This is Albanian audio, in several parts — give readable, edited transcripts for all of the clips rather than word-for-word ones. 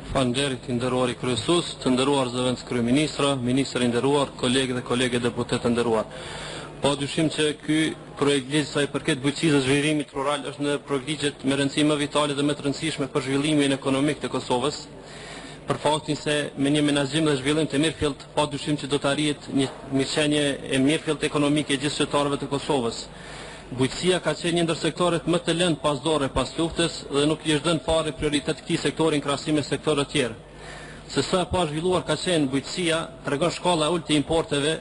Faleminderit, i nderuar i kryesues, të nderuar zëvendës kryeministra, ministër i nderuar, kolegë dhe kolege deputet të nderuar. Pa dyshim që ky projekt ligj sa i përket bujqësisë dhe zhvillimit rural është në projektet me rëndësi më vitale dhe më të rëndësishme për zhvillimin ekonomik të Kosovës. Për faktin se me një menaxhim dhe zhvillim të mirëfillt, pa dyshim që do të arrihet një mirëqenie e mirëfillt ekonomike e gjithë qytetarëve të Kosovës. Bujqësia ka qenë një ndër sektoret më të lëndë pasdore pas luftës dhe nuk i është dhënë fare prioritet këtij sektori në krahasim me sektorë të tjerë. Se sa e pa zhvilluar ka qenë bujqësia, tregon shkalla e ulët e importeve,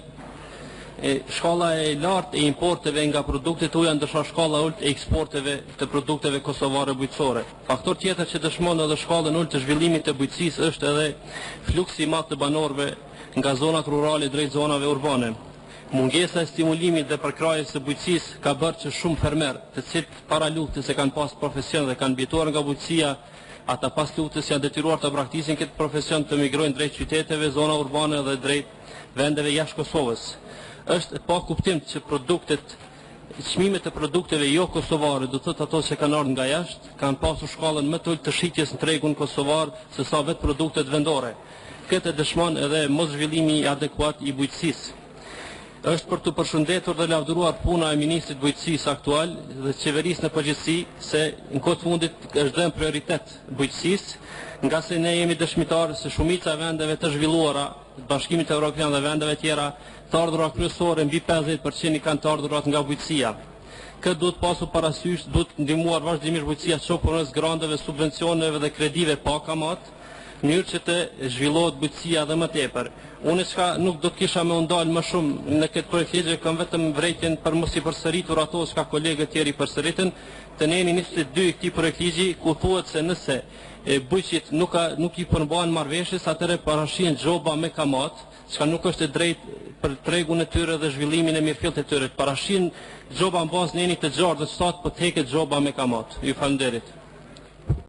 shkalla e lartë e importeve nga produktet uja ndërsa shkalla e ulët e eksporteve të produkteve kosovare bujqësore. Faktor tjetër që dëshmon edhe shkallën e ulët të zhvillimit të bujqësisë është edhe fluksi i madh të banorëve nga zonat rurale drejt zonave urbane. Mungesa e stimulimit dhe përkrajjes së bujqësisë ka bërë që shumë fermer, të cilët para luftës e kanë pas profesion dhe kanë mbjetuar nga bujqësia, ata pas luftës janë detyruar të praktikojnë këtë profesion të migrojnë drejt qyteteve, zona urbane dhe drejt vendeve jashtë Kosovës. Është pa kuptim që çmimet e produkteve jo kosovare, do thotë ato që kanë ardhur nga jashtë, kanë pasur shkallën më të ulët të shitjes në tregun kosovar se sa vetë produktet vendore. Këtë dëshmon edhe mos zhvillimi i adekuat i bujqësisë. Është për të përshëndetur dhe lavdëruar puna e ministrit bujqësisë aktual dhe qeverisë në përgjithësi se në kohë të fundit është dhënë prioritet bujqësisë, nga se ne jemi dëshmitarë se shumica e vendeve të zhvilluara, Bashkimit Evropian dhe vendeve tjera, të ardhurat kryesore mbi 50% i kanë të ardhurat nga bujqësia. Këtë duhet pasur parasysh, duhet ndihmuar vazhdimisht bujqësia çdo punës granteve, subvencioneve dhe kredive pa kamat, në mënyrë që të zhvillohet bujqësia edhe më tepër. Unë nuk do të kisha më ndalë më shumë në këtë projekt ligje, kam vetëm vërejtjen për mos i përsëritur ato që kolegët tjerë i përsëritën, të neni 22 i këtij projekt ligji ku thuhet se nëse bujqit nuk i përmbahen marrëveshjes, atëherë parashihen xhoba me kamat, çka nuk është e drejtë për tregun e tyre dhe zhvillimin e mirëfillt të tyre. Parashihen xhoba në bazë në enit të gjarë dhe sot po teket xhoba me kamat. Ju falenderit.